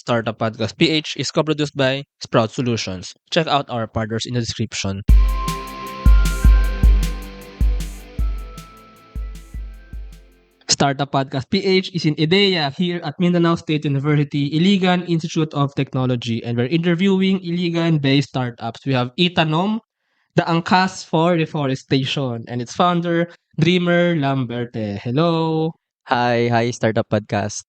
Startup Podcast PH is co-produced by Sprout Solutions. Check out our partners in the description. Startup Podcast PH is in iDEYA here at Mindanao State University, Iligan Institute of Technology, and we're interviewing Iligan-based startups. We have eTanom, the angkas for reforestation, and its founder, Dreamer Lamberte. Hello! Hi, Startup Podcast.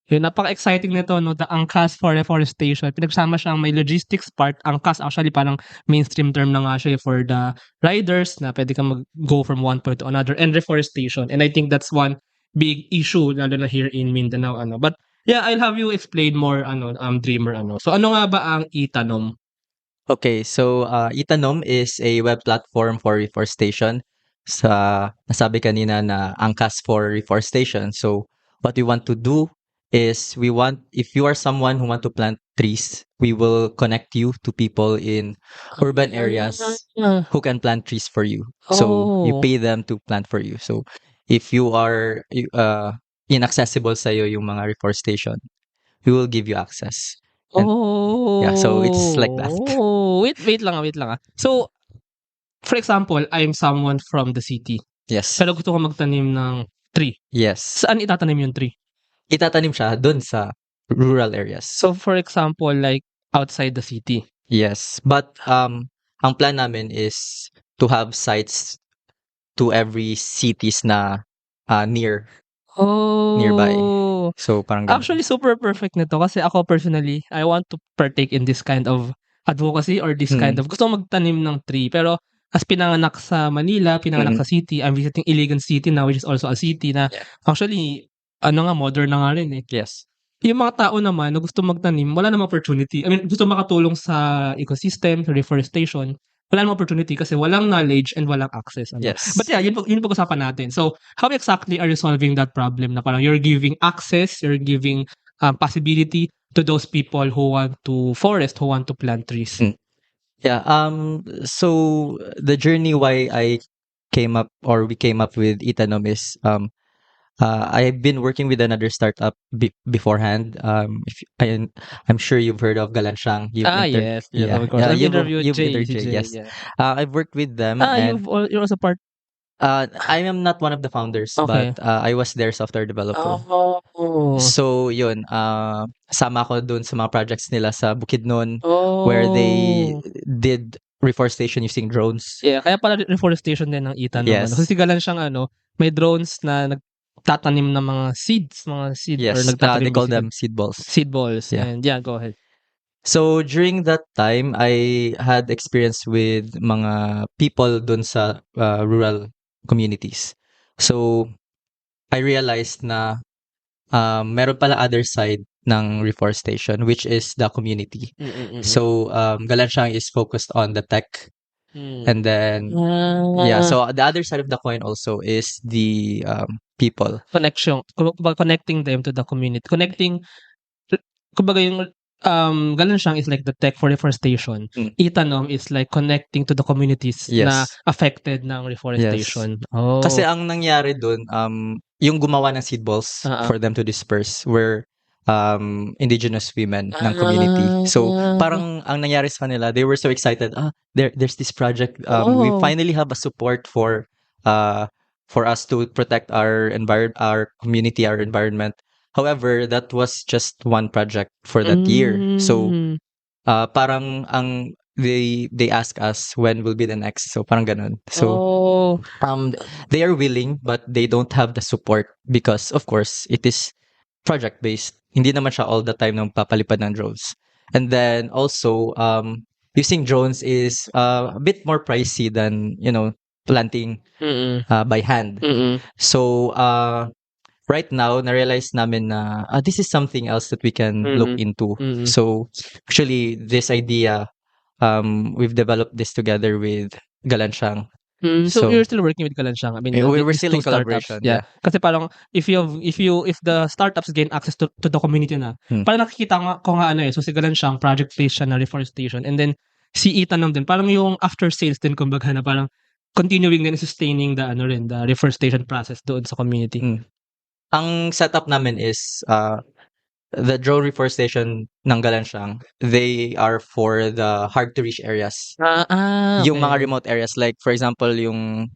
Yung napaka-exciting nito, no, the angkas for reforestation. Pinagsama siyang may logistics part. Angkas actually parang mainstream term na nga siya for the riders na pwede kang mag-go from one point to another, and reforestation. And I think that's one big issue lalo na here in Mindanao. But yeah, I'll have you explain more Dreamer. So ano nga ba ang eTanom? Okay, so eTanom is a web platform for reforestation. Sa nasabi kanina na angkas for reforestation. So what we want to do is if you are someone who want to plant trees, we will connect you to people in urban areas who can plant trees for you. So you pay them to plant for you. So if you are inaccessible sa'yo yung mga reforestation, we will give you access. And yeah, so it's like that. Wait lang. So, for example, I'm someone from the city. Yes. Pero gusto ko magtanim ng tree. Yes. Saan itatanim yung tree? Itatanim siya dun sa rural areas. So, for example, like outside the city. Yes. But ang plan namin is to have sites to every cities na nearby. So, parang ganun. Actually, super perfect nito kasi ako personally, I want to partake in this kind of advocacy or this kind of, gusto ko magtanim ng tree. Pero as pinanganak sa Manila, pinanganak sa city, I'm visiting Iligan City now, which is also a city na actually, modern na nga rin eh. Yes. Yung mga tao naman na gusto magtanim, wala namang opportunity. I mean, gusto makatulong sa ecosystem, sa reforestation, wala namang opportunity kasi walang knowledge and walang access. Yes. But yeah, yun pag-usapan natin. So, how exactly are you solving that problem na parang you're giving access, you're giving possibility to those people who want to forest, who want to plant trees? Yeah. So the journey why we came up with eTanom is I've been working with another startup beforehand. I'm sure you've heard of Galanshang. Yes, of course. I've interviewed Jay. Yes. Yeah. I've worked with them. And You're also part. I am not one of the founders, but I was their software developer. So yun, sama ko dun sa mga projects nila sa Bukidnon, where they did reforestation using drones. Yeah, kaya pala reforestation din ng eTanom. Yes. Kasi galan siyang may drones na nagtatanim ng mga seeds, Yes, or nagtatanim they call them seed balls. Seed balls. Yeah. And yeah, go ahead. So during that time, I had experience with mga people dun sa rural communities. So I realized na meron pala other side ng reforestation, which is the community. So Galanshang is focused on the tech. And then so the other side of the coin also is the people. Connecting them to the community. Kumbaga yung Galanshang is like the tech for reforestation. eTanom is like connecting to the communities na affected ng reforestation. Yes. Kasi ang nangyari dun, yung gumawa ng seed balls for them to disperse were indigenous women ng community. So parang ang nangyari sa kanila, they were so excited. There's this project. We finally have a support for us to protect our community, our environment. However, that was just one project for that year. So parang they ask us when will be the next. So parang ganun. So they are willing, but they don't have the support because of course it is project based. Hindi naman siya all the time nang papalipad ng drones. And then also using drones is a bit more pricey than planting by hand. So right now, na-realize namin na this is something else that we can look into. So actually, this idea, we've developed this together with Galanshang. So you're still working with Galanshang. I mean, we're still in collaboration. Yeah. Kasi parang if the startups gain access to the community na, parang nakikita ko nga so si Galanshang project based siya na reforestation, and then si eTanom din parang yung after sales din kumbaga na parang continuing din sustaining the reforestation process doon sa community. Ang setup namin is the drone reforestation ng Galansiang, they are for the hard to reach areas. Yung mga Okay. remote areas, like for example, yung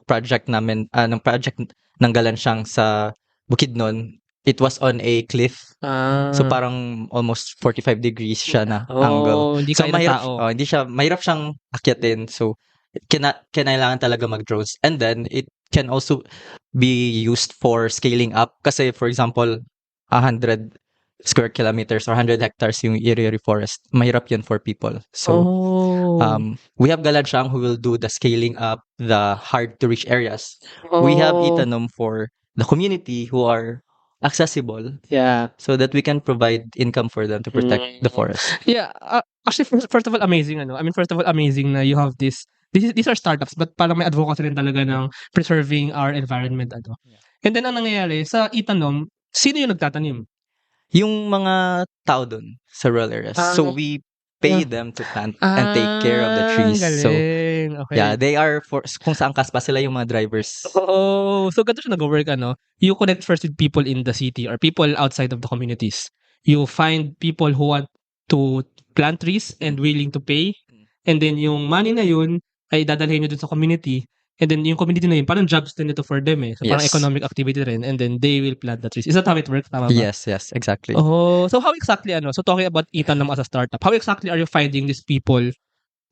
project namin, ng project ng Galansiang sa Bukidnon, it was on a cliff. So parang almost 45 degrees siya na angle. hindi So kaya ng tao. mahirap siyang akyatin. So kinailangan talaga mag-drones. And then it can also be used for scaling up kasi for example, 100 square kilometers or 100 hectares yung area forest. Mahirap yun for people. So we have Galansiang who will do the scaling up, the hard to reach areas. We have eTanom for the community who are accessible. Yeah. So that we can provide income for them to protect the forest. Yeah, actually first of all amazing I mean first of all amazing na you have these are startups but parang may advocacy rin talaga ng preserving our environment Yeah. And then ang nangyayari sa eTanom, sino yung nagtatanim? Yung mga tao dun sa rural areas. So we pay them to plant and take care of the trees. So Okay. yeah, they are for kung saan kaspa sila yung mga drivers. So ganito siya nag-work You connect first with people in the city or people outside of the communities. You find people who want to plant trees and willing to pay. And then yung money na yun ay dadalhin nyo dun sa community. And then yung community na yun, parang jobs din ito for them So parang Yes. economic activity rin. And then they will plant the trees. Is that how it works? Tama ba? Yes, exactly. So how exactly So talking about eTanom as a startup, how exactly are you finding these people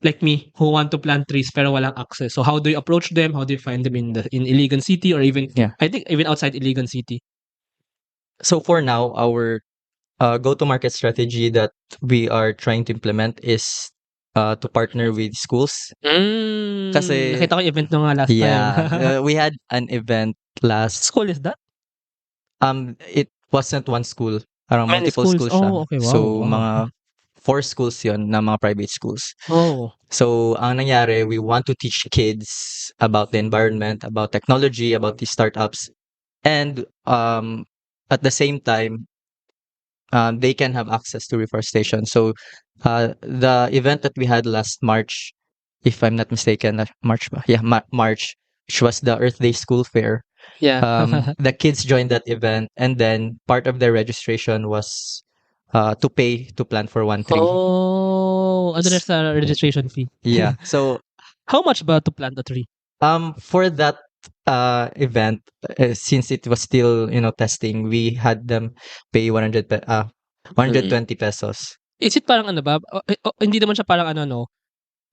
like me who want to plant trees pero walang access? So how do you approach them? How do you find them in Iligan City or even I think even outside Iligan City? So for now, our go-to-market strategy that we are trying to implement is to partner with schools. Kasi nakita ko yung event nyo nga last time. we had an event last. School is that? It wasn't one school. Parang Many multiple schools siya. Okay, wow. So mga 4 schools yon na mga private schools. So ang nangyari, we want to teach kids about the environment, about technology, about these startups, and at the same time, they can have access to reforestation. So the event that we had last March, if I'm not mistaken, March, March, which was the Earth Day School Fair. Yeah. The kids joined that event, and then part of their registration was to pay to plant for 1 tree. There's a registration fee. Yeah. So how much ba to plant a tree? For that event, since it was still testing, we had them pay 120 pesos. Is it parang ba? Hindi naman siya parang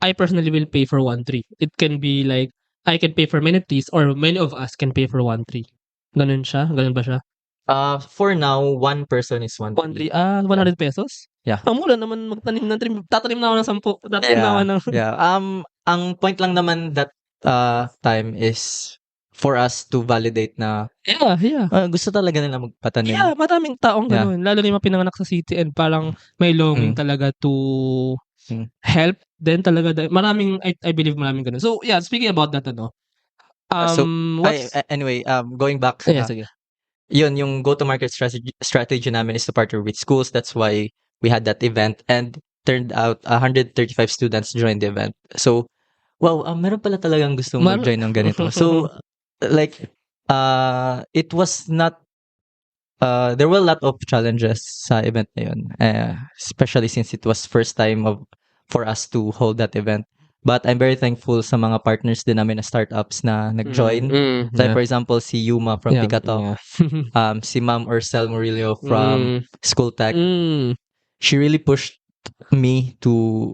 I personally will pay for 1 tree. It can be like I can pay for many trees or many of us can pay for 1 tree. Ganun siya? Ganun ba siya? For now, 1 person is 1 tree. 100 pesos? Yeah. Ang mura naman magtanim ng tree. Tatanim na ako ng 10. Tatanim na ako ng... Yeah. Ang point lang naman that time is for us to validate na gusto talaga nila magpatanim. Yeah, maraming taong ganun. Lalo na yung mga pinanganak sa city and parang may longing talaga to help. Then talaga, maraming, I believe maraming ganun. So yeah, speaking about that, anyway, going back. Sige. Yun, yung go-to-market strategy namin is to partner with schools. That's why we had that event, and turned out 135 students joined the event. So, wow, meron pala talagang gustong mag-join ng ganito. So, like, it was not, there were a lot of challenges sa event na yun, especially since it was first time for us to hold that event. But I'm very thankful sa mga partners din namin na startups na nag-join. Like for example, si Yuma from Picato, si Ma'am Ursel Murillo from School Tech. She really pushed me to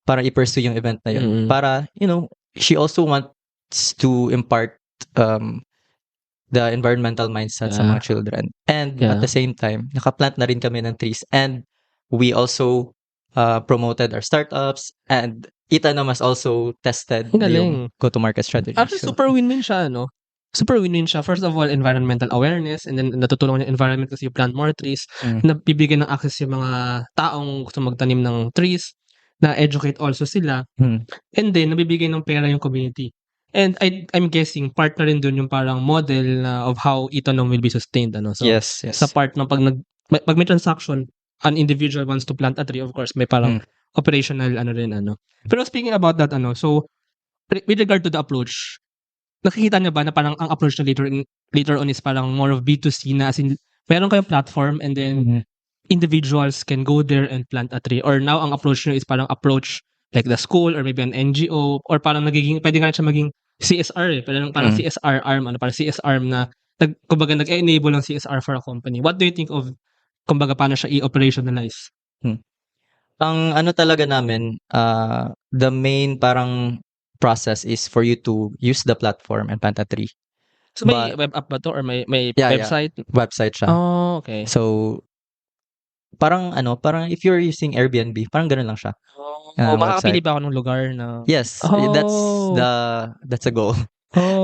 para i-pursue yung event na yun. Para, she also wants to impart the environmental mindset sa mga children. And at the same time, nakaplant na rin kami ng trees. And we also promoted our startups, and eTanom has also tested yung go-to-market strategy. Actually, super win-win siya, Super win-win siya. First of all, environmental awareness, and then natutulungan yung environment kasi you plant more trees, nabibigyan ng access yung mga taong gusto magtanim ng trees, na-educate also sila, and then nabibigyan ng pera yung community. And I'm guessing, part na rin dun yung parang model of how eTanom will be sustained. So, yes. Sa part ng pag may transaction, an individual wants to plant a tree, of course, may parang operational Pero speaking about that, so with regard to the approach, nakikita niyo ba na parang ang approach na later on is parang more of B2C na, as in meron kayong platform and then individuals can go there and plant a tree. Or now, ang approach nyo is parang approach like the school or maybe an NGO or parang pwede nga siya maging CSR eh. Parang CSR arm, parang CSR na kumbaga nag-enable ng CSR for a company. What do you think of, kumbaga, paano siya i-operationalize? Ang ano talaga namin, the main parang process is for you to use the platform and plant a tree. So may web app ba to or may website? Yeah. Website siya. Oh, okay. So, parang if you're using Airbnb, parang ganun lang siya. Makakapili ba ako ng lugar na? Yes, that's a goal.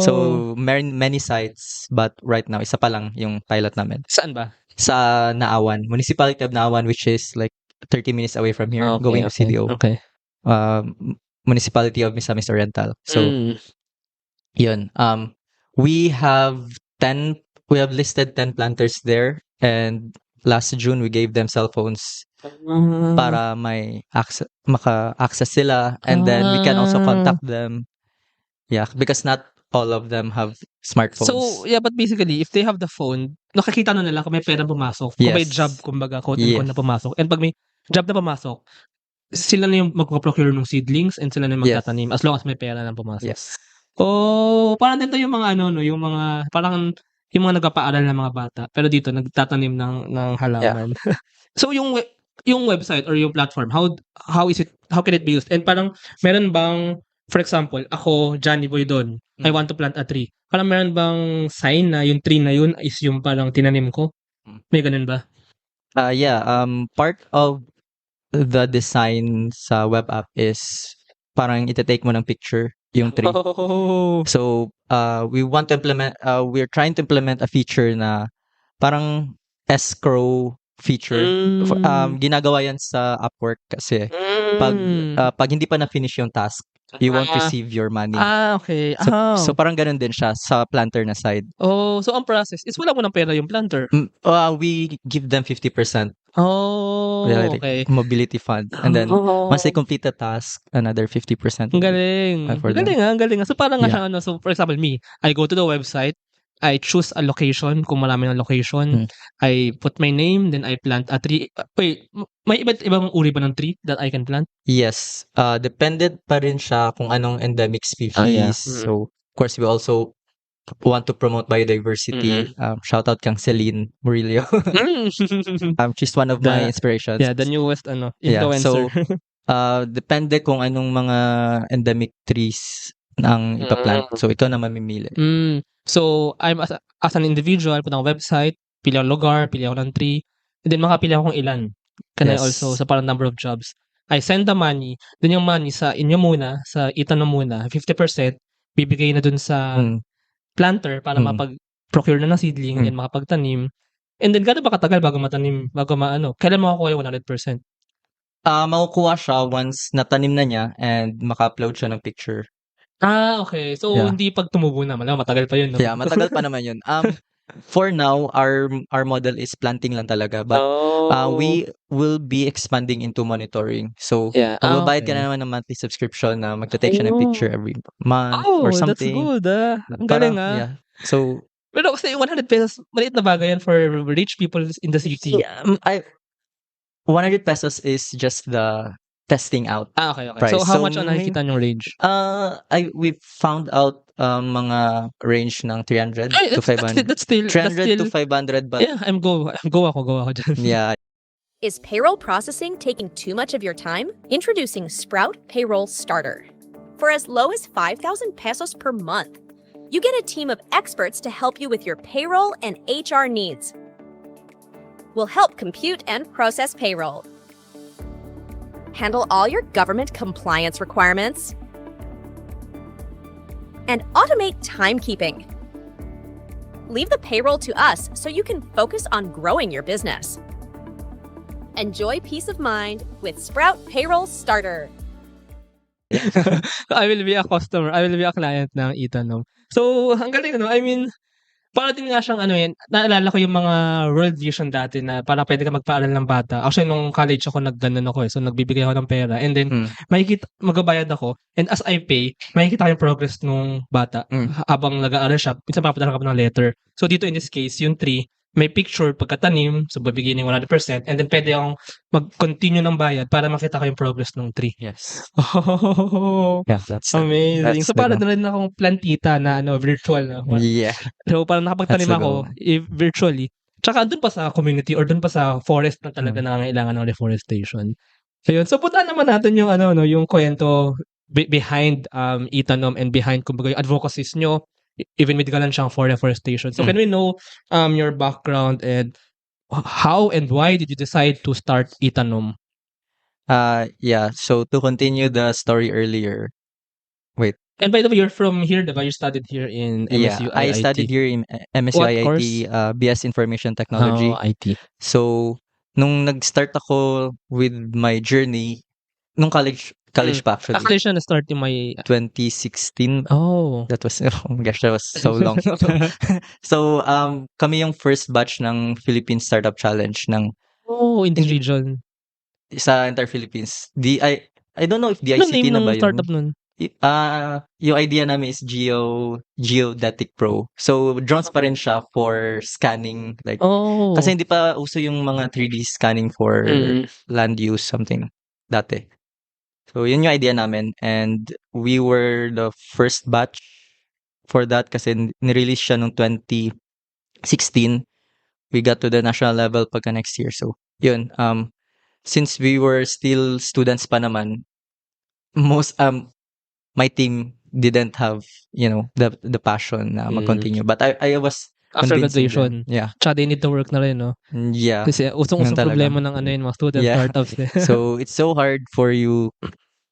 So, many sites, but right now, isa pa lang yung pilot namin. Saan ba? Sa Naawan, Municipality of Naawan, which is like 30 minutes away from here, going to CDO. Okay. Municipality of Misamis Oriental. So, yun. We have listed 10 planters there, and last June we gave them cell phones para maka-access sila, and then we can also contact them. Yeah, because not all of them have smartphones. So, yeah, but basically, if they have the phone, nakikita na nila kung may pera pumasok, kung may job, kumbaga, quote-unquote na pumasok. And pag may job na pumasok, sila na yung magpo-procure ng seedlings and sila na yung magtatanim as long as may pera na pumasok. Yes. Parang dito yung mga yung mga parang yung mga nagpapaaral ng mga bata pero dito nagtatanim ng halaman. Yeah. So yung website or yung platform, how can it be used? And parang meron bang, for example, ako, Johnny Boy doon, I want to plant a tree. Parang meron bang sign na yung tree na yun is yung parang tinanim ko? May ganun ba? Yeah, part of the design sa web app is parang ita-take mo ng picture yung tree. So, we're trying to implement a feature na parang escrow feature. Ginagawa yan sa Upwork kasi pag hindi pa na-finish yung task, you won't receive your money. Okay. So parang ganun din siya sa planter na side. So ang process is wala mo ng pera yung planter? We give them 50%. Okay. Mobility fund. And then, once they complete the task, another 50%. Ang galing. Ang galing. So parang nga so for example, me, I go to the website, I choose a location, kung marami ng location, I put my name, then I plant a tree. Wait, may ibang uri ba ng tree that I can plant? Yes. Dependent pa rin siya kung anong endemic species. So, of course, we also want to promote biodiversity. Shout out kang Celine Murillo. She's one of my inspirations. Yeah, the newest influencer. So, depende kung anong mga endemic trees ang ipaplant. So, ikaw na mamimili. So, I'm as an individual, punta akong website, pili ako lugar, pili ako ng tree, and then makapili ako kung ilan. Can I also, sa parang number of jobs. I send the money, then yung money sa inyo muna, sa eTanom muna, 50%, bibigay na dun sa planter para mapag-procure na ng seedling and makapagtanim. And then, gano'n ba katagal bago matanim, kailan makukuha yung 100%? Makukuha siya once natanim na niya and maka-upload siya ng picture. Okay. So, hindi pag tumubo na, matagal pa yun, no? Yeah, matagal pa naman yun. For now, our model is planting lang talaga. But we will be expanding into monitoring. So, magbabayad ka na naman ng monthly subscription na magta-take siya ng picture every month or something. That's good. Ang galing, Yeah. So, pero kasi 100 pesos, maliit na bagay yan for rich people in the city. Yeah, 100 pesos is just the testing out. Okay. Price. So, how much nakikita yung range? We found out mga range ng 300 to 500. That's still 300 to 500, but yeah, go ako dyan. Yeah. Is payroll processing taking too much of your time? Introducing Sprout Payroll Starter. For as low as 5,000 pesos per month, you get a team of experts to help you with your payroll and HR needs. We'll help compute and process payroll, handle all your government compliance requirements, and automate timekeeping. Leave the payroll to us so you can focus on growing your business. Enjoy peace of mind with Sprout Payroll Starter. I will be a customer. I will be a client ng eTanom. So, ang galing, I mean, para din nga siyang naalala ko yung mga World Vision dati na para pwede ka magpaaral ng bata. Actually, nung college ako, nagganon ako So, nagbibigay ako ng pera. And then, magabayad ako. And as I pay, makikita ko yung progress nung bata habang nag-aaral siya. Minsan papadala ka pa ng letter. So, dito in this case, yung tree, may picture pagkatanim, so bibigyan ng 100%, and then pwede akong mag-continue ng bayad para makita ko yung progress ng tree. Yes. Oh, Yeah, that's amazing. that's So para na rin akong plantita na virtual na. Yeah. So parang nakapagtanim That's the ako goal. virtually. Tsaka doon pa sa community or doon pa sa forest na talaga Mm. nangangailangan ng reforestation. Ayun. So puntaan naman natin yung yung kwento behind eTanom and behind kumbaga yung advocacies nyo even with galan siyang for reforestation. So can we know your background and how and why did you decide to start eTanom? Yeah, so to continue the story earlier. Wait. And by the way, you're from here, diba? You studied here in Yeah, I MSU-IIT. studied here in What MSU-IIT, course? BS Information Technology. Oh, IT. So, nung nag-start ako with my journey, nung college pa actually. Actually, siya na-start yung may 2016. Oh. That was, oh my gosh, that was so long. So, kami yung first batch ng Philippine Startup Challenge ng Oh, in this region. sa entire Philippines. I don't know if Ano DICT name na ng ba yun? startup nun? Yung idea namin is Geodetic Pro. So, drones pa rin siya for scanning. Like, Oh. kasi hindi pa uso yung mga 3D scanning for land use, something, dati. So, yun yung idea namin. And we were the first batch for that kasi nirelease siya noong 2016. We got to the national level pagka next year. So, yun. Since we were still students pa naman, most my team didn't have the passion na mag-continue, but I was after convincing graduation. them. Yeah. Tsaka they need to work na rin, no? Yeah. Kasi usong-usong problema ng yung mga student startups. So it's so hard for you,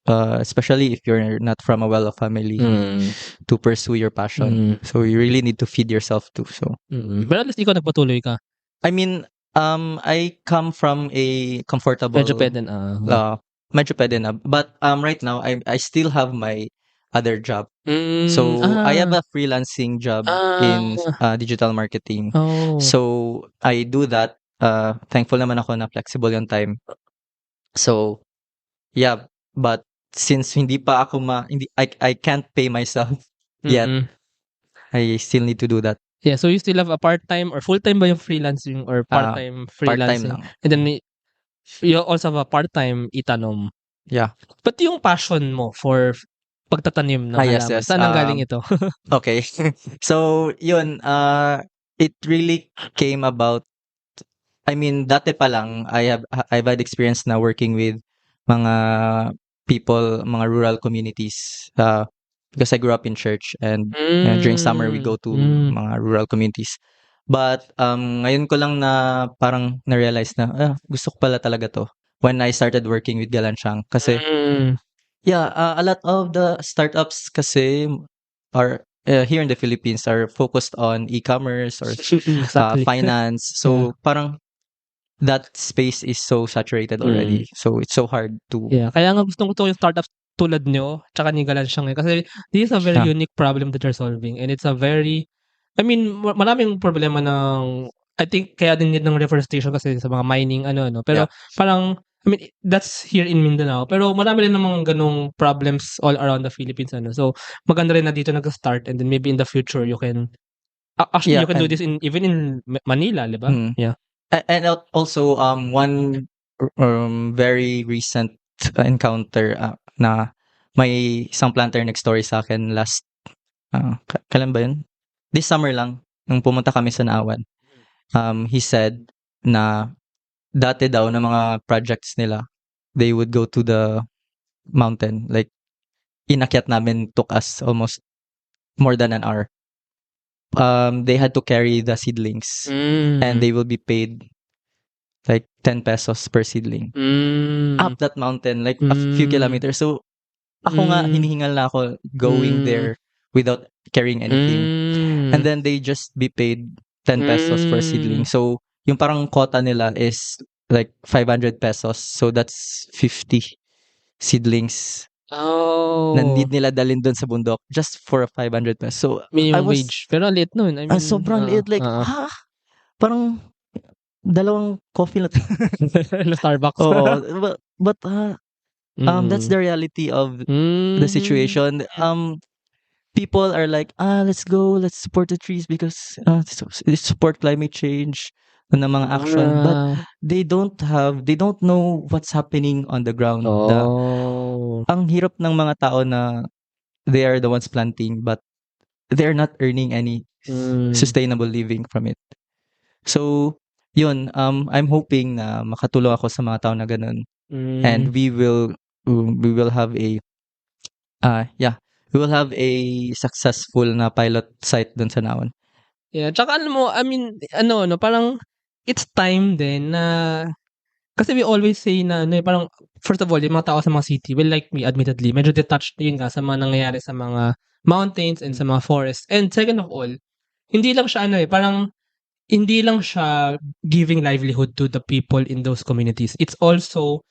especially if you're not from a well-off family, to pursue your passion. So you really need to feed yourself too. So But at least ikaw nagpatuloy ka. I mean, I come from a comfortable Medyo pwede na. medyo pwede na. But right now I still have my other job. So I have a freelancing job in digital marketing. Oh. So I do that. Thankful naman ako na flexible yung time. So yeah, but since hindi pa ako I can't pay myself yet. I still need to do that. Yeah, so you still have a part-time or full-time ba yung freelancing or part-time freelancing? Part-time lang. And then you also have a part-time eTanom. Yeah. But yung passion mo for pagtatanim ng halaman, yes. saan ang galing ito? Okay. So, yun, it really came about, I mean, dati pa lang, I've had experience na working with mga people, mga rural communities, because I grew up in church and during summer we go to mga rural communities. But ngayon ko lang na parang na-realize na gusto ko pala talaga to when I started working with Galansiang kasi a lot of the startups kasi are here in the Philippines are focused on e-commerce or finance. So parang that space is so saturated already. So it's so hard to kaya nga gusto ko yung startups tulad nyo tsaka ni Galansiang kasi this is a very unique problem that you're solving and it's a very maraming problema ng I think kaya din need ng reforestation kasi sa mga mining pero parang that's here in Mindanao pero marami rin namang ganong problems all around the Philippines so maganda rin na dito nag-start and then maybe in the future you can actually you can do this even in Manila, di ba? Yeah. And also one very recent encounter na may isang planter nag-story sa akin last kailan ba yun? This summer lang nung pumunta kami sa Naawan. He said na dati daw na mga projects nila they would go to the mountain, like inakyat namin took us almost more than an hour. They had to carry the seedlings and they will be paid like 10 pesos per seedling up that mountain, like a few kilometers. So ako nga hinihingal na ako going there without carrying anything, and then they just be paid 10 pesos per seedling. So yung parang quota nila is like 500 pesos, so that's 50 seedlings na need nila dalhin doon sa bundok just for 500 pesos. So minimum wage pero liit nun. Sobrang liit, like parang dalawang coffee na Starbucks. but that's the reality of the situation. people are like, let's go, let's support the trees because support climate change na mga action, but they don't know what's happening on the ground. Ang hirap ng mga tao na they are the ones planting but they're not earning any sustainable living from it. So, yun, I'm hoping na makatulong ako sa mga tao na ganun. And we will have a we will have a successful na pilot site dun sa Naon. Yeah, tsaka alam mo, I mean, parang it's time din na kasi we always say na parang first of all, yung mga tao sa mga city, well, like me, admittedly, medyo detached yun nga sa mga nangyayari sa mga mountains and sa mga forests. And second of all, hindi lang siya parang hindi lang siya giving livelihood to the people in those communities. It's also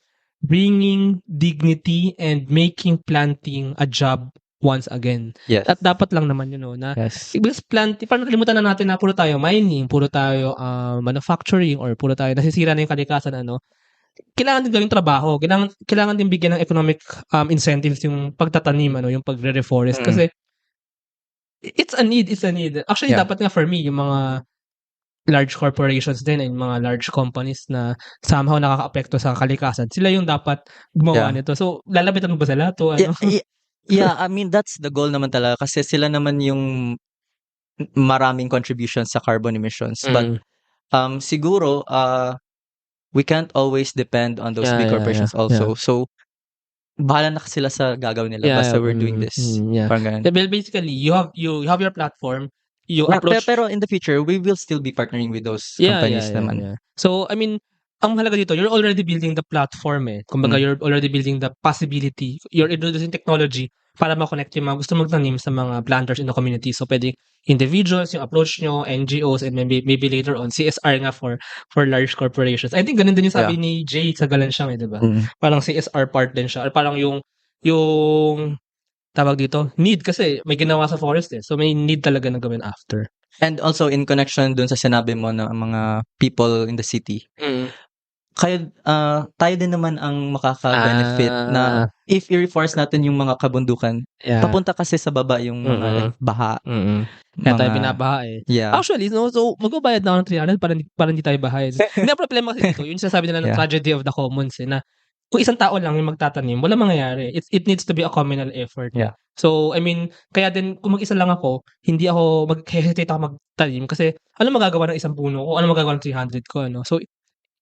bringing dignity and making planting a job once again. Yes. At dapat lang naman yun, na Yes. because planting, parang nakalimutan na natin na puro tayo mining, puro tayo manufacturing, or puro tayo nasisira na yung kalikasan, kailangan din gawing trabaho. Kailangan din bigyan ng economic incentives yung pagtatanim, yung pagre-reforest. Kasi it's a need. Actually, dapat nga for me, yung mga large corporations din and mga large companies na somehow nakaka-apekto sa kalikasan, sila yung dapat gumawa nito. So, lalapitan mo ba sila to? Yeah, I mean, that's the goal naman talaga kasi sila naman yung maraming contributions sa carbon emissions. But siguro, we can't always depend on those big corporations also. Yeah. So, bahala na sila sa gagawin nila basta we're doing this. Parang ganun. Well, basically, you have your platform, you approach. Pero in the future, we will still be partnering with those companies naman. Yeah. So, I mean, ang mahalaga dito, you're already building the platform Kumbaga, you're already building the possibility. You're introducing technology para ma-connect yung mga gusto magtanim sa mga planters in the community. So, pwede individuals, yung approach nyo, NGOs, and maybe later on, CSR nga for large corporations. I think ganun din yung sabi ni Jay sa Galansyang, diba? Parang CSR part din siya. Or parang yung tawag dito, need kasi may ginawa sa forest So, may need talaga na gawin after. And also, in connection dun sa sinabi mo na mga people in the city, tayo din naman ang makaka-benefit na if i-reforest natin yung mga kabundukan, papunta kasi sa baba yung mga baha. Kaya tayo binabaha Yeah. Actually, so magbabayad na ako ng 300 para hindi tayo bahay. Hindi ang problema kasi dito, yun sinasabi nila ng tragedy of the commons na kung isang tao lang yung magtatanim, wala mangyayari. It needs to be a communal effort. Yeah. So, I mean, kaya din, kung mag-isa lang ako, hindi ako mag-hesitate ako magtanim kasi ano magagawa ng isang puno ko, ano magagawa ng 300 ko, So,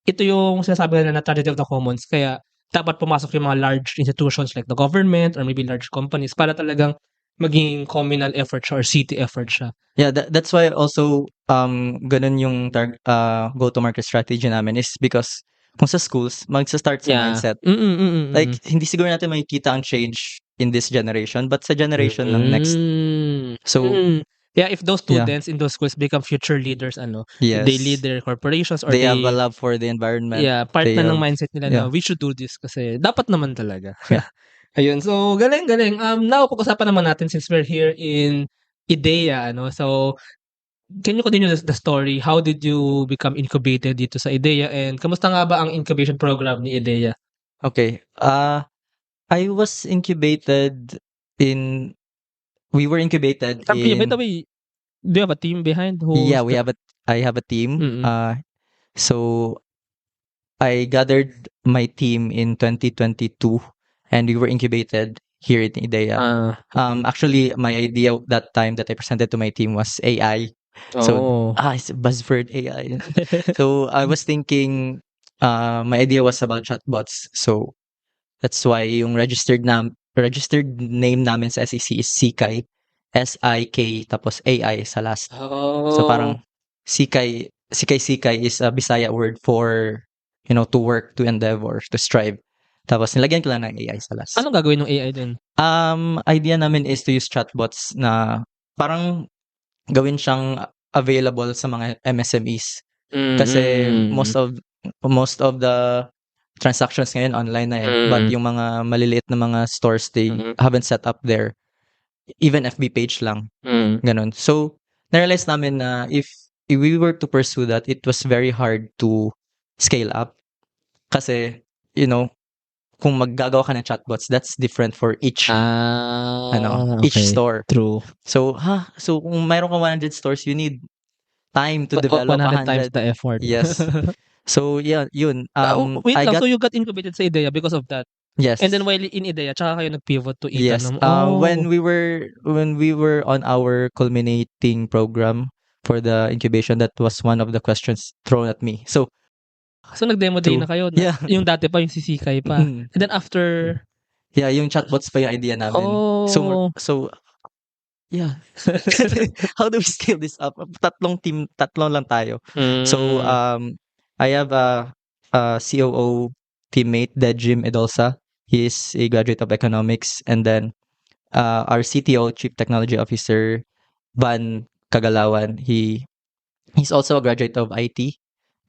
ito yung sinasabi nila na tragedy of the commons. Kaya, dapat pumasok yung mga large institutions like the government or maybe large companies para talagang maging communal effort siya or city effort siya. Yeah, that's why also ganun yung go-to-market strategy namin is because kung sa schools, magsa-start sa mindset. Like, hindi siguro natin makikita ang change in this generation, but sa generation ng next. So, yeah, if those students in those schools become future leaders, yes, they lead their corporations or they have a love for the environment. Yeah, part na ng mindset nila na we should do this kasi dapat naman talaga. Ayun, so galing. Now, pag-usapan naman natin since we're here in iDEYA, So, can you continue the story? How did you become incubated dito sa iDEYA and kamusta nga ba ang incubation program ni iDEYA? Okay. I was incubated we were incubated By the way, do you have a team behind? Yeah, I have a team. So I gathered my team in 2022 and we were incubated here in iDEYA. Actually, my idea that time that I presented to my team was AI. So, it's a buzzword AI. So, I was thinking, my idea was about chatbots. So, that's why yung registered name namin sa SEC is SIKAI. SIK, tapos AI sa last. So, parang SIKAI is a Bisaya word for, to work, to endeavor, to strive. Tapos, nilagyan ko lang ng AI sa last. Anong gagawin ng AI din? Idea namin is to use chatbots na parang gawin siyang available sa mga MSMEs. Kasi most of the transactions ngayon online na but yung mga maliliit na mga stores, they haven't set up their even FB page lang. Ganon. So, na-realize namin na if we were to pursue that, it was very hard to scale up. Kasi, kung maggagawa ka ng chatbots, that's different for each each okay. store. True. So kung mayroon ka 100 stores, you need time to develop 100 times 100. the effort. Yes. So yeah, yun. Wait I lang, got so you got incubated sa iDEYA because of that? yes. And then while in iDEYA, tsaka kayo nag-pivot to Yes. eTanom? When we were on our culminating program for the incubation, that was one of the questions thrown at me. So So nag-demo day na kayo? yeah. Yung dati pa, yung sisikay pa. Mm. And then after... Yeah, yung chatbots pa yung idea namin. Oh. So yeah. How do we scale this up? Tatlong lang tayo. So I have a COO teammate, Jim Edolsa. He is a graduate of economics, and then our CTO, Chief Technology Officer, Van Kagalawan. He's also a graduate of IT.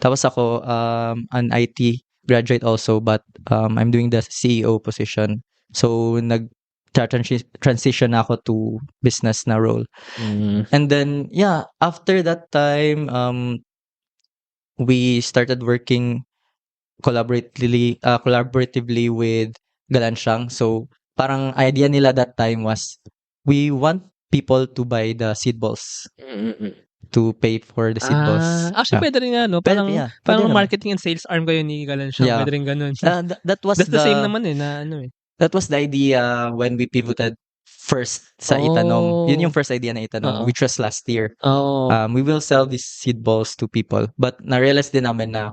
Tapos ako an IT graduate also, but I'm doing the CEO position. So transition ako to business na role. And then yeah, after that time we started working collaboratively with Galansiang. So parang idea nila that time was we want people to buy the seed balls. To pay for the seed balls. Actually, pwede rin nga, no? Pwede Parang naman. marketing and sales arm kayo ni Galansiang. Yeah. Pwede rin ganun. That was That's the same naman eh, na ano eh. That was the idea when we pivoted first sa eTanom. Yun yung first idea na eTanom, which was last year. We will sell these seed balls to people. But na-realize din namin na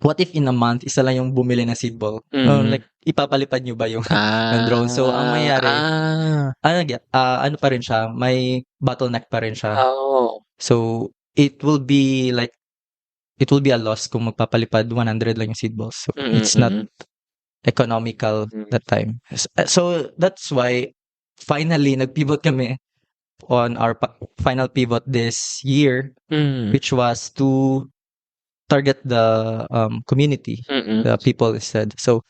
what if in a month, isa lang yung bumili ng seed ball? Like, ipapalipad nyo ba yung drone? So, ang mangyayari, ano pa rin siya, may bottleneck pa rin siya. So, it will be a loss kung magpapalipad 100 lang yung seed balls. So, it's not economical that time. So, that's why, finally, nag-pivot kami on our final pivot this year, which was to target the community, the people instead. So,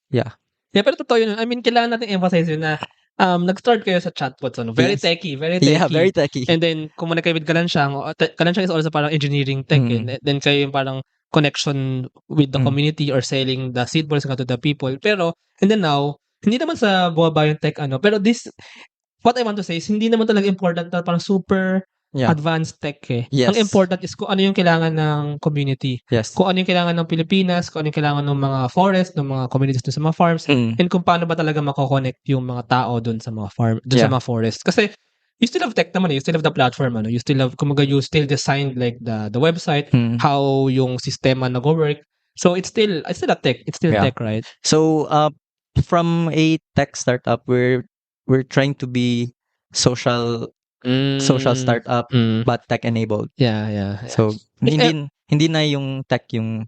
yeah. Yeah, pero totoo yun. I mean, kailangan natin emphasize yun na nag-start kayo sa chatbots. Ano? Very techy, very techy. Yeah, very techy. And then, kung kayo with Galansiang, Galansiang is also parang engineering tech. And then kayo yung parang connection with the community or selling the seed balls to the people. Pero, and then now, hindi naman sa bumaba yung tech, pero this, what I want to say is, hindi naman talaga important na parang super advanced tech eh. Yes. Ang important is kung ano yung kailangan ng community. Yes. Kung ano yung kailangan ng Pilipinas, kung ano yung kailangan ng mga forest, ng mga communities dun sa mga farms, and kung paano ba talaga mako-connect yung mga tao dun sa mga farm, dun sa mga forest. Kasi you still have tech naman eh, you still have the platform, you still have, kumaga you still designed like the website, how yung sistema nag-work. So it's still a tech, tech, right? So from a tech startup, we're trying to be social startup but tech enabled. Yeah. So hindi na yung tech yung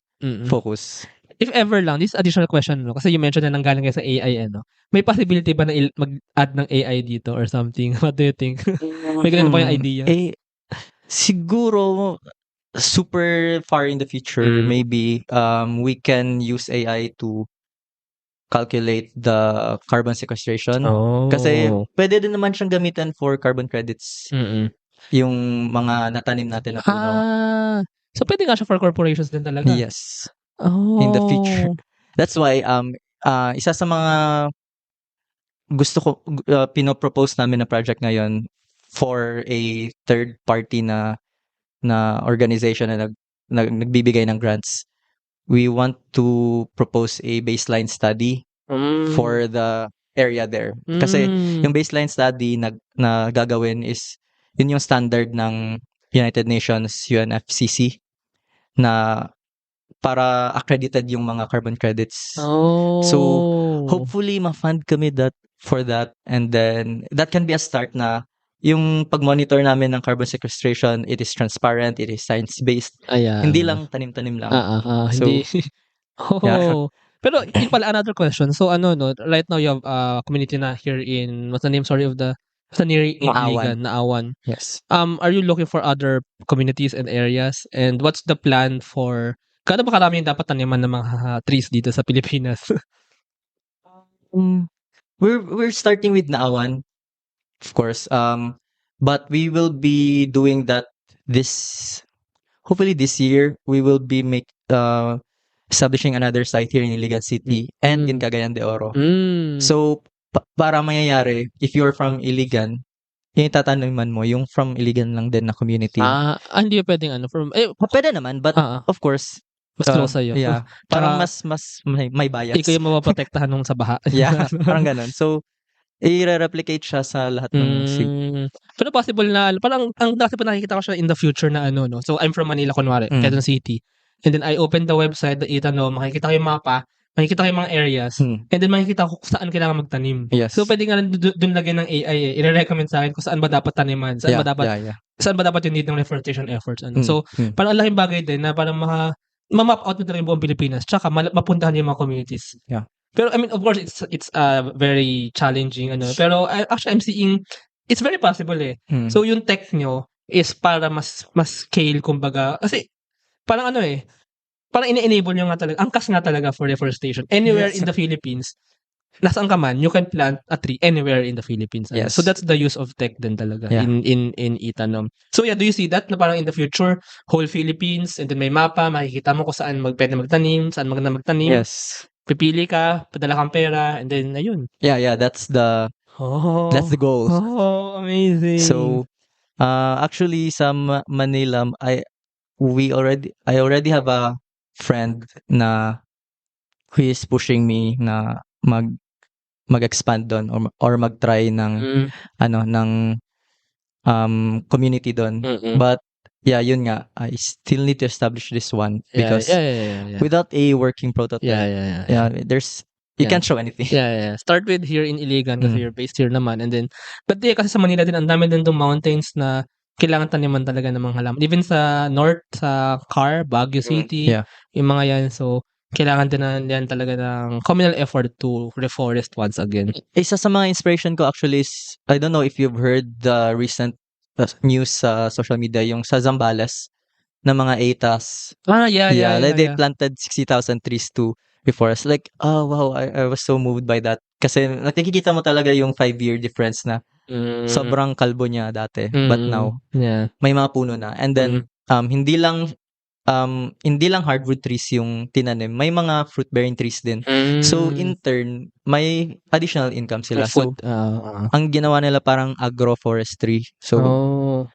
focus. If ever lang, this additional question, no? Kasi you mentioned na nanggaling kayo sa AI, may possibility ba na mag-add ng AI dito or something? What do you think? May ganun ba yung idea? Siguro super far in the future, maybe we can use AI to calculate the carbon sequestration. Kasi pwede din naman siyang gamitan for carbon credits. Yung mga natanim natin na puno. So pwede nga siya for corporations din talaga? Yes. In the future. That's why isa sa mga gusto ko pinopropose namin na project ngayon for a third party na organization na nagbibigay ng grants. We want to propose a baseline study for the area there. Kasi yung baseline study na gagawin is yun yung standard ng United Nations UNFCCC na para accredited yung mga carbon credits. So hopefully ma-fund kami for that, and then that can be a start na yung pag-monitor namin ng carbon sequestration, it is transparent, it is science-based. Hindi lang tanim-tanim lang. Hindi. Pero yung pala another question. So right now you have community na here in, what's the name, sorry, of the, near Iligan, Naawan. Yes. Are you looking for other communities and areas? And what's the plan for, gaano ba karami yung dapat taniman ng mga trees dito sa Pilipinas? We're starting with Naawan, of course. But we will be doing that hopefully this year. We will be establishing another site here in Iligan City and in Cagayan de Oro. So, para mangyayari, if you're from Iligan, yung tatanungin mo, yung from Iligan lang din na community. Hindi pwedeng Pwede naman, but of course, mas close sa'yo. Yeah, parang mas may bias. Ikaw yung mapaprotektahan nung sa baha. Yeah, parang ganun. So, i-replicate siya sa lahat ng Pero possible na, parang ang dati pa nakikita ko siya in the future na no? So, I'm from Manila, kunwari, Quezon City. And then, I opened the website, the eTanom, makikita ko yung mapa, makikita ko yung mga areas, and then makikita ko kung saan kailangan magtanim. Yes. So, pwede nga dun lagyan ng AI i-recommend sa akin kung saan ba dapat taniman, saan ba dapat yung need ng reforestation efforts. So, parang ang laking bagay din na parang ma-map out na talaga yung buong Pilipinas, tsaka mapuntahan yung mga communities. Yeah. Pero I mean, of course, it's very challenging pero actually I'm seeing it's very possible eh. So yung tech nyo is para mas scale kumbaga kasi parang parang ini-enable nyo nga talaga, angkas nga talaga for reforestation anywhere in the Philippines. Nasaan ka man, you can plant a tree anywhere in the Philippines. Yes. So that's the use of tech din talaga in eTanom. So yeah, do you see that na parang in the future, whole Philippines, and then may mapa, makikita mo kung saan pwede magtanim, saan maganda magtanim. Yes. Pipili ka, padala kang pera, and then ayun. Yeah, that's the goal. Oh, amazing. So, actually sa Manila, I already have a friend na who is pushing me na mag-expand doon or mag-try ng community doon. But yeah, yun nga, I still need to establish this one because without a working prototype, you can't show anything. Start with here in Iligan kasi you're based here naman, and then but kasi sa Manila din ang dami din tong mountains na kailangan taniman talaga ng mga halaman. Even sa north, sa Baguio City, yung mga yan. So, kailangan din yan talaga ng communal effort to reforest once again. Isa sa mga inspiration ko actually is, I don't know if you've heard the recent news sa social media, yung sa Zambales na mga ATAs. They planted 60,000 trees to reforest. Like, oh wow, I was so moved by that. Kasi nakikita mo talaga yung 5-year difference na sobrang kalbo niya dati. But now, may mga puno na. And then, hindi lang hardwood trees yung tinanim. May mga fruit-bearing trees din. So, in turn, may additional income sila. So, ang ginawa nila parang agroforestry. So,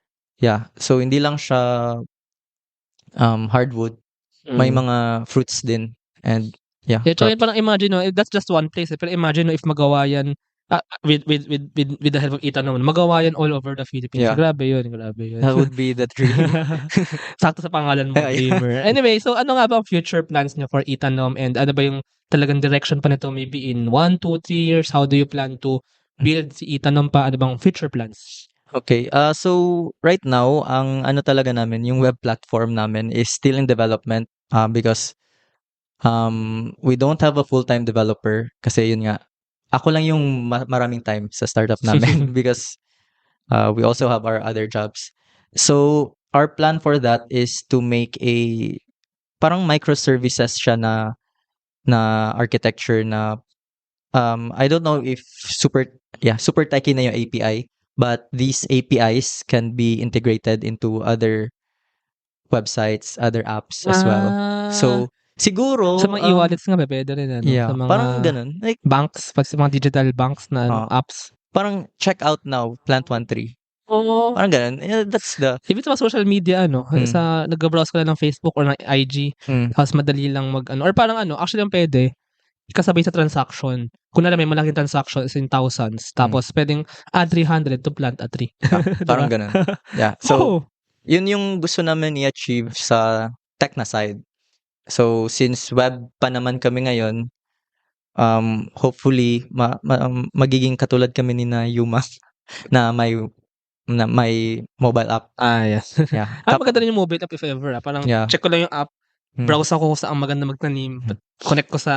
So, hindi lang siya hardwood. May mga fruits din. And, so parang imagine, that's just one place. Pero imagine if magawa yan with the help of eTanom, magawa yan all over the Philippines. Grabe yun. That would be the dream. Sakto sa pangalan mo, dreamer. Anyway, so ano nga ba ang future plans niyo for eTanom, and ano ba yung talagang direction pa nito maybe in 1, 2, 3 years? How do you plan to build si eTanom pa? Ano bang future plans? Okay, so right now, ang ano talaga namin, yung web platform namin is still in development because we don't have a full-time developer kasi yun nga, ako lang yung maraming time sa startup namin because we also have our other jobs. So, our plan for that is to make a parang microservices siya na architecture na I don't know if super techy na yung API, but these APIs can be integrated into other websites, other apps as well. So, siguro sa mga e-wallets nga pwede rin sa mga parang ganun. Like banks, pag sa mga digital banks na apps. Parang check out now, plant 1 tree. Parang ganun. That's the even sa social media sa nag-browse ka na ng Facebook or ng IG, tapos madali lang or parang actually ang pwede kasabay sa transaction. Kung may malaking transaction is in thousands, tapos pwedeng add 300 to plant a tree. Parang ganun. Yeah. So, yun yung gusto namin i-achieve sa tech na side. So, since web pa naman kami ngayon, hopefully, magiging katulad kami ni na Yuma na may mobile app. Yes. Maganda rin yung mobile app if ever. Parang check ko lang yung app, browse ako kung saan maganda magtanim, connect ko sa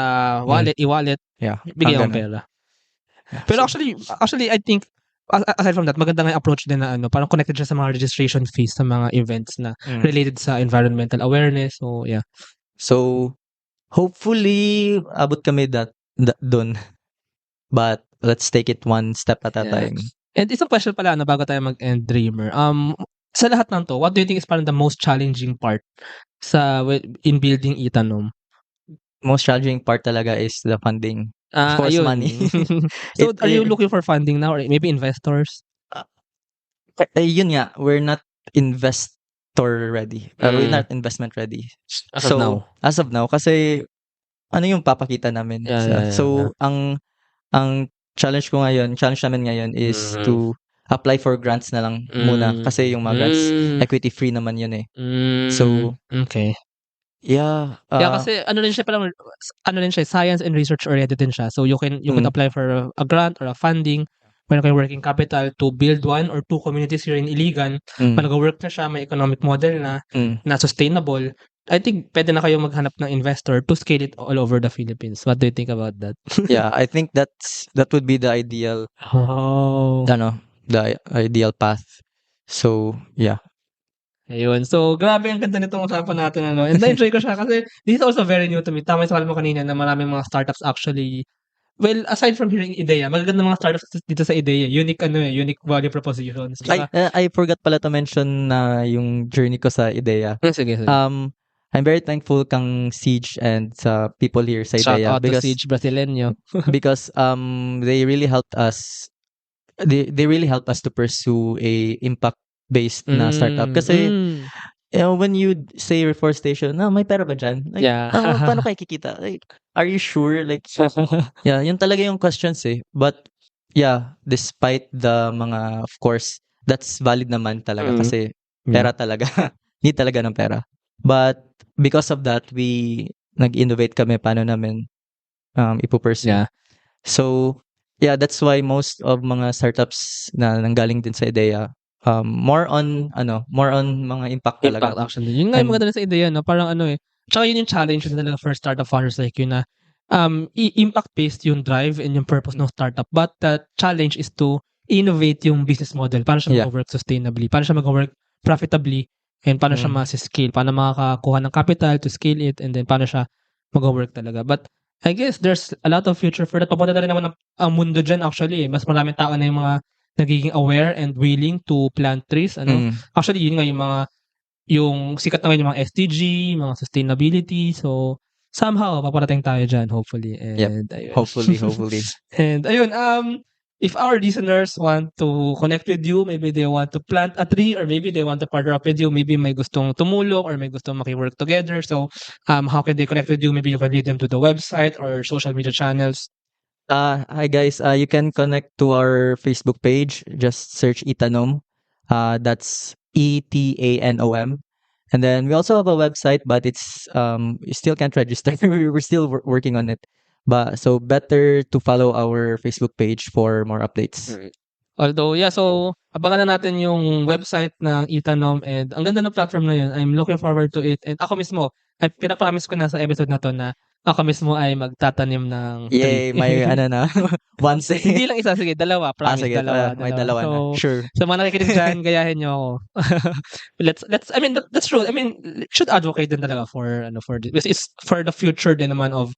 e-wallet, bigay akong pera. Pero actually, I think, aside from that, maganda nga yung approach din na parang connected siya sa mga registration fees sa mga events na related sa environmental awareness. So, yeah. So, hopefully, abot kami doon. But, let's take it one step at a time. And isang question pala, bago tayo mag-end, Dreamer. Sa lahat ng to, what do you think is parang the most challenging part in building eTanom? most challenging part talaga is the funding. Of course, Ayun. money. So, are you looking for funding now or maybe investors? Yun nga, we're not investor ready. We're not investment ready. As of now. As of now, kasi ano yung papakita namin? Yeah. Ang challenge namin ngayon is to apply for grants na lang muna kasi yung mga grants equity free naman yun eh. So, okay. Yeah. Kasi ano rin siya, science and research oriented din siya. So you can apply for a grant or a funding when kayo working capital to build 1 or 2 communities here in Iligan. Nag-work na siya, may economic model na sustainable. I think pwede na kayo maghanap ng investor to scale it all over the Philippines. What do you think about that? Yeah, I think that would be the ideal the ideal path. So, yeah. Ayun. So, grabe ang ganda nitong usapan natin. And na-enjoy ko siya kasi this is also very new to me. Tama yung sabi mo kanina na maraming mga startups actually, well, aside from hearing iDEYA, magaganda mga startups dito sa iDEYA. Unique value propositions. I forgot pala to mention na yung journey ko sa iDEYA. Sige. I'm very thankful kang Siege and sa people here sa iDEYA. Shout out to Siege Brasileño. Because they really helped us. They really helped us to pursue a impact-based na startup. Kasi when you say Reforestation, may pera ba dyan? Like, paano kayo kikita? Like, are you sure? Like, yeah, yun talaga yung questions eh. But yeah, despite the mga, of course, that's valid naman talaga kasi pera talaga. Need talaga ng pera. But because of that, we nag-innovate kami paano namin ipupursue. Yeah. So, yeah, that's why most of mga startups na nanggaling din sa iDEYA, more on mga impact talaga. Impact action din. Yun nga yung maganda sa iDEYA, no? Parang tsaka yun yung challenge din talaga for startup founders like yun na impact-based yung drive and yung purpose ng startup. But the challenge is to innovate yung business model. Paano siya mag-work sustainably? Paano siya mag-work profitably? And paano siya mas-scale? Paano makakakuha ng capital to scale it? And then paano siya mag-work talaga? But I guess there's a lot of future for that. Papunta na rin naman ang mundo dyan actually. Mas maraming tao na yung mga nagiging aware and willing to plant trees. Actually, yun nga yung sikat na ngayon yung mga SDG, mga sustainability. So, somehow, paparating tayo dyan, hopefully. And ayun. Hopefully. And ayun, if our listeners want to connect with you, maybe they want to plant a tree or maybe they want to partner up with you, maybe may gustong tumulong or may gustong maki-work together. So, how can they connect with you? Maybe you can lead them to the website or social media channels. Hi guys, you can connect to our Facebook page. Just search eTanom. That's eTanom. And then we also have a website, but it's you still can't register. We're still working on it. But so better to follow our Facebook page for more updates. Although, so abangan na natin yung website ng eTanom and ang ganda ng platform na yun. I'm looking forward to it. And ako mismo, pinapromise ko na sa episode na to na ako mismo ay magtatanim ng tree. Yay, may once eh. Hindi lang isa, sige, dalawa. Promise, sige, dalawa. May dalawa na. Sure. So, mga nakikinig dyan, gayahin nyo ako. That's true. Should advocate din talaga for this. It's for the future din naman of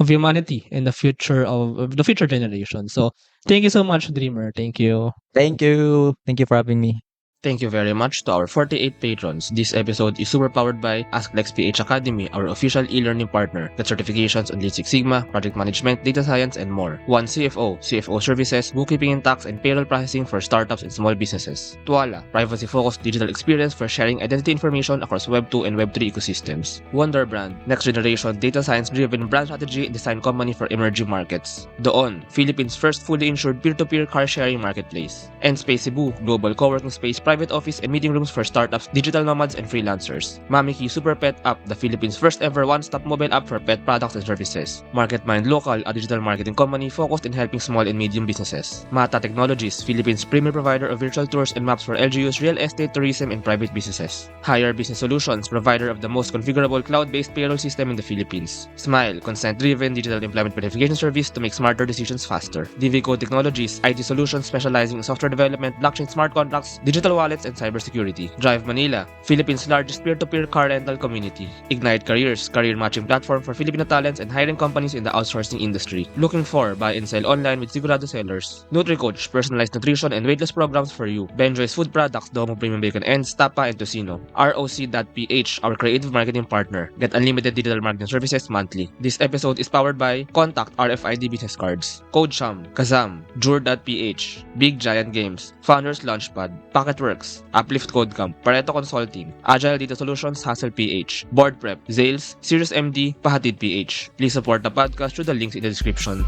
humanity and the future of the future generation. So, thank you so much, Dreamer. Thank you. Thank you for having me. Thank you very much to our 48 patrons. This episode is super powered by AskLexPH Academy, our official e-learning partner. Get certifications on Lean Six Sigma, project management, data science, and more. 1 CFO services, bookkeeping and tax, and payroll processing for startups and small businesses. Tuala, privacy-focused digital experience for sharing identity information across Web 2 and Web 3 ecosystems. Wonder Brand, next generation data science-driven brand strategy and design company for emerging markets. Doon, Philippines' first fully insured peer-to-peer car-sharing marketplace. And Space Cebu, global co-working space, private office and meeting rooms for startups, digital nomads, and freelancers. Mamiki Super Pet App, the Philippines' first ever one-stop mobile app for pet products and services. MarketMind Local, a digital marketing company focused in helping small and medium businesses. Mata Technologies, Philippines' premier provider of virtual tours and maps for LGUs, real estate, tourism, and private businesses. Hire Business Solutions, provider of the most configurable cloud-based payroll system in the Philippines. Smile, consent-driven digital employment verification service to make smarter decisions faster. DVCode Technologies, IT solutions specializing in software development, blockchain smart contracts, digital wallets and cybersecurity. Drive Manila, Philippines' largest peer-to-peer car rental community. Ignite Careers, career matching platform for Filipino talents and hiring companies in the outsourcing industry. Looking for buy and sell online with Sigurado sellers. NutriCoach, personalized nutrition and weight loss programs for you. Benjoy's food products, Domo Premium Bacon Ends, Tapa and Tocino. ROC.ph, our creative marketing partner. Get unlimited digital marketing services monthly. This episode is powered by Contact RFID Business Cards, CodeChum, Kazam, Jur.ph, Big Giant Games, Founders Launchpad, Packetworx, Uplift CodeChum, Pareto Consulting, Agile Data Solutions, Hustle.ph, Board Prep, Zayls, SeriousMD, Pahatid.ph. Please support the podcast through the links in the description.